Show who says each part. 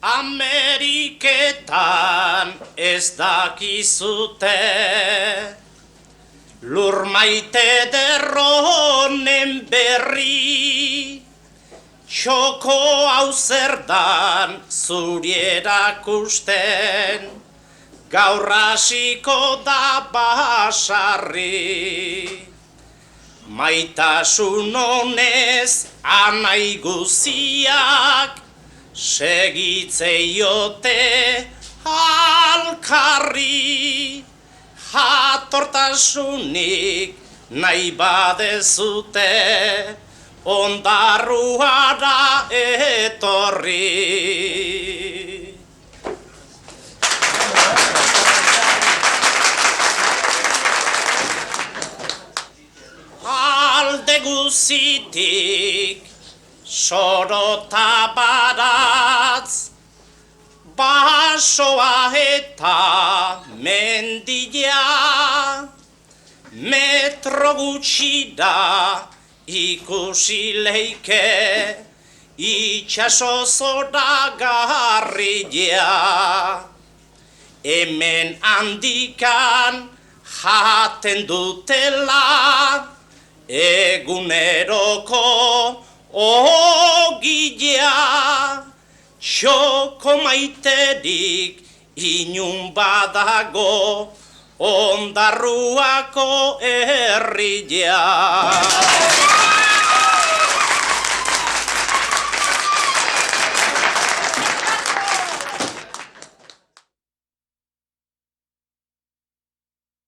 Speaker 1: Ameriketan ez dakizute, lur maite derronen berri, txoko hau zer dan zuri erakusten, gaur hasiko da basarri. Maitasun honez anai guziak, segitzeiote alkarri, jatortasunik nahi badezute, ondarruara etorri. Alde guzitik sorota baratz, basoa eta mendia, metro gutxi da ikusi leike, itxaso zoragarria. Hemen handikan jaten dutela, eguneroko ogilea, txoko maiterik inun badago, ondarruako herria.